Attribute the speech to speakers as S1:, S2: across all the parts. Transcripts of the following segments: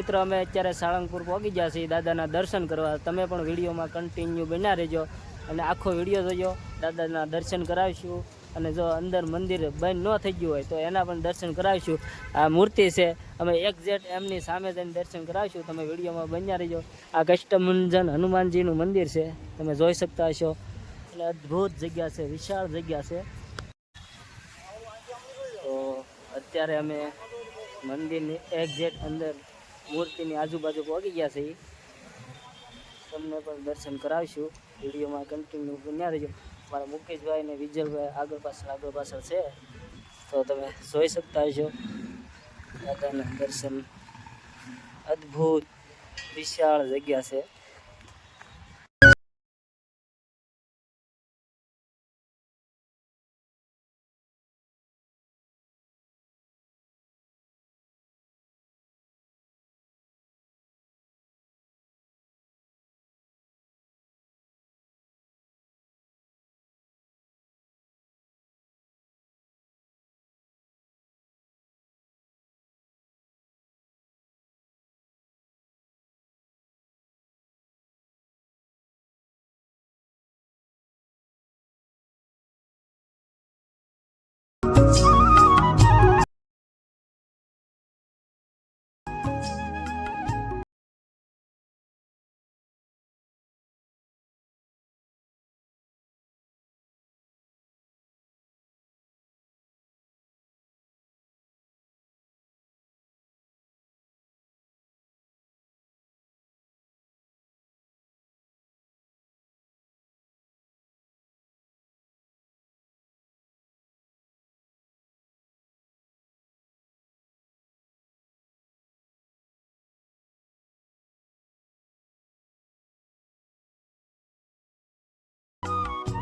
S1: મિત્રો અમે અત્યારે સાળંગપુર પહોંચી ગયા છીએ દાદાના દર્શન કરવા। તમે પણ વિડીયોમાં કન્ટિન્યુ બન્યા રહેજો અને આખો વિડીયો જોજો। દાદાના દર્શન કરાવીશું અને જો અંદર મંદિર બંધ ન થઈ ગયું હોય તો એના પણ દર્શન કરાવીશું। આ મૂર્તિ છે, અમે એક્ઝેક્ટ એમની સામે જઈને દર્શન કરાવીશું। તમે વિડીયોમાં બન્યા રહેજો। આ કષ્ટભંજન હનુમાનજીનું મંદિર છે, તમે જોઈ શકતા હશો। એટલે અદ્ભુત જગ્યા છે, વિશાળ જગ્યા છે। તો અત્યારે અમે મંદિરની એક્ઝેક્ટ અંદર મૂર્તિની આજુબાજુ પહોંચી ગયા છે। તમને પણ દર્શન કરાવીશું, વિડીયોમાં કન્ટિન્યુ બન્યા રહેજો। મારા મુકેશભાઈ ને વિજયભાઈ આગળ પાછળ છે, તો તમે જોઈ શકતા હશો દાદાના દર્શન। અદ્ભુત વિશાળ જગ્યા છે।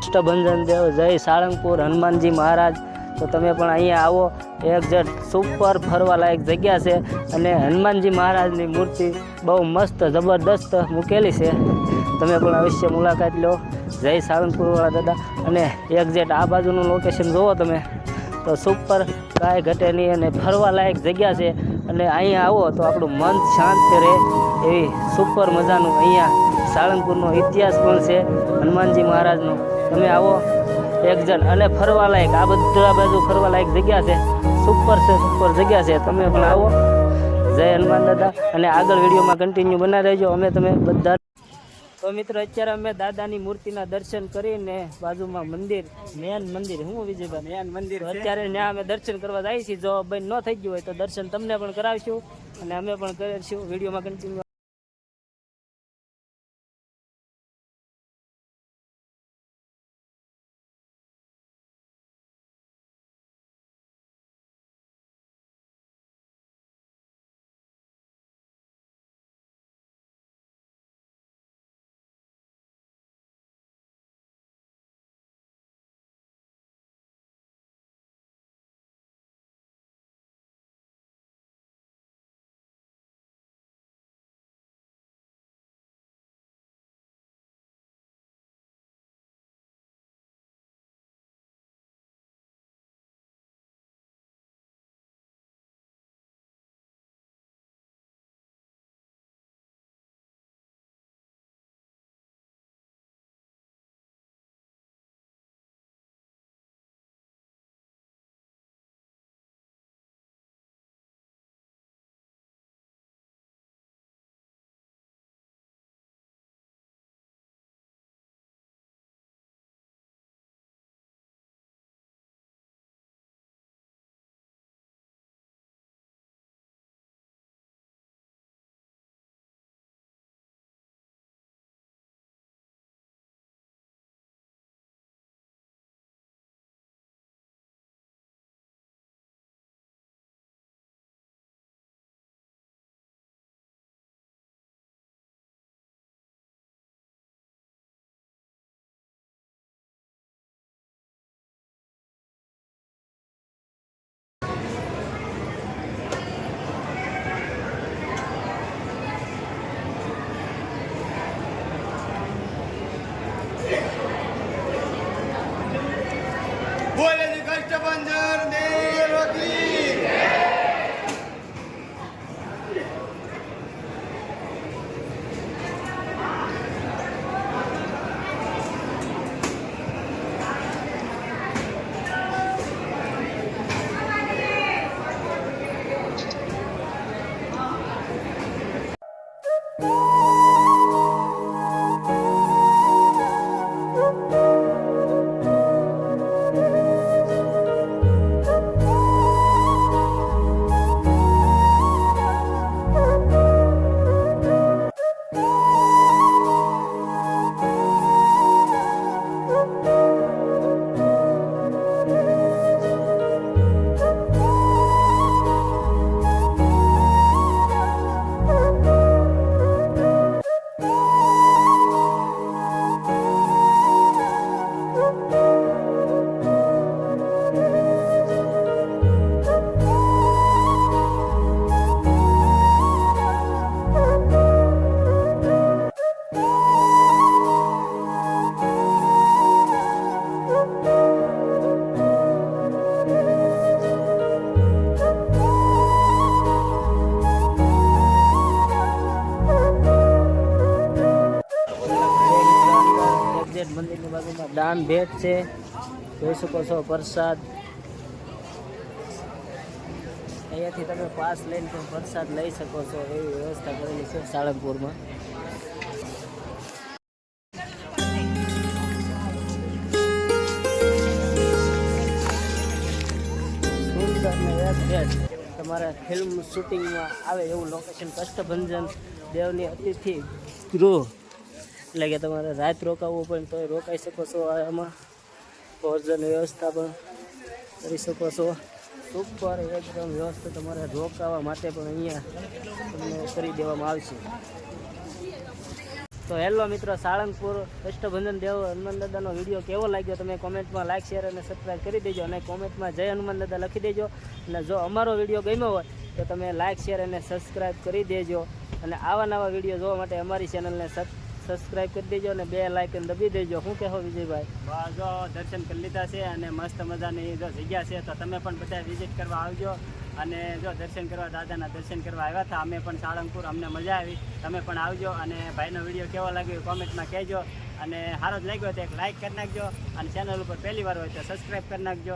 S1: કષ્ટભંજન દેવ જય સાળંગપુર હનુમાનજી મહારાજ। તો તમે પણ અહીંયા આવો, એક્ઝેક્ટ સુપર ફરવા લાયક જગ્યા છે અને હનુમાનજી મહારાજની મૂર્તિ બહુ મસ્ત જબરદસ્ત મૂકેલી છે। તમે પણ અવશ્ય મુલાકાત લો, જય સાળંગપુરવાળા દાદા। અને એક્ઝેક્ટ આ બાજુનું લોકેશન જુઓ તમે તો સુપર, કાંઈ ઘટે નહીં અને ફરવા લાયક જગ્યા છે। અને અહીંયા આવો તો આપણું મન શાંત રહે એવી સુપર મજાનું અહીંયા સાળંગપુરનો ઇતિહાસ પણ છે હનુમાનજી મહારાજનો। તમે આવો એક્ઝેક્ટ અને ફરવા લાયક, આ બધા બાજુ ફરવા લાયક જગ્યા છે, સુપર છે, સુપર જગ્યા છે। તમે પણ આવો, જય હનુમાન દાદા। અને આગળ વિડીયોમાં કન્ટિન્યુ બના રહેજો। અમે તમે બધા તો મિત્રો અત્યારે અમે દાદાની મૂર્તિના દર્શન કરીને બાજુમાં મંદિર, મેન મંદિર, હું વિજયભાઈ મેન મંદિર, અત્યારે ત્યાં અમે દર્શન કરવા જઈએ છીએ। જો બંધ ન થઈ ગયું હોય તો દર્શન તમને પણ કરાવીશું અને અમે પણ કરીશું। વિડીયોમાં કન્ટિન્યુ પાન ભેટ છે, જોઈ શકો છો પ્રસાદ. અહીંયાથી તમે પાસ લઈને પણ પ્રસાદ લઈ શકો છો, એવી વ્યવસ્થા કરેલી છે સાળંગપુરમાં. સુંદર ને એક તમારા ફિલ્મ શૂટિંગમાં આવે એવું લોકેશન કષ્ટભંજન દેવની અતિથિ ગૃહ, એટલે કે તમારે રાત રોકાવવું પણ તોય રોકાઈ શકો છો. એમાં ભોજન વ્યવસ્થા પણ કરી શકો છો. સુપર એકદમ વ્યવસ્થા તમારે રોકાવા માટે પણ અહીંયા તમને કરી દેવામાં આવશે. તો હેલો મિત્રો, સાળંગપુર કષ્ટભંજન દેવ હનુમાન દાદાનો વિડીયો કેવો લાગ્યો તમે કોમેન્ટમાં લાઈક શેર અને સબસ્ક્રાઈબ કરી દેજો, અને કોમેન્ટમાં જય હનુમાન દાદા લખી દેજો. અને જો અમારો વિડીયો ગમ્યો હોય તો તમે લાઈક શેર અને સબસ્ક્રાઈબ કરી દેજો, અને આવા નવા વિડીયો જોવા માટે અમારી ચેનલને સબસ્ક્રાઈબ કરી દેજો અને બે લાઇકન દબી દેજો. શું કહેવો વિજયભાઈ?
S2: બસ જો દર્શન કરી લીધા છે અને મસ્ત મજાની જો જગ્યા છે, તો તમે પણ બધા વિઝિટ કરવા આવજો. અને જો દર્શન કરવા, દાદાના દર્શન કરવા આવ્યા હતા અમે પણ સાળંગપુર, અમને મજા આવી. તમે પણ આવજો અને ભાઈનો વિડીયો કેવો લાગ્યો કોમેન્ટમાં કહેજો, અને સારો જ લાગ્યો તો એક લાઇક કરી નાખજો, અને ચેનલ ઉપર પહેલી વાર હોય તો સબસ્ક્રાઈબ કરી નાખજો.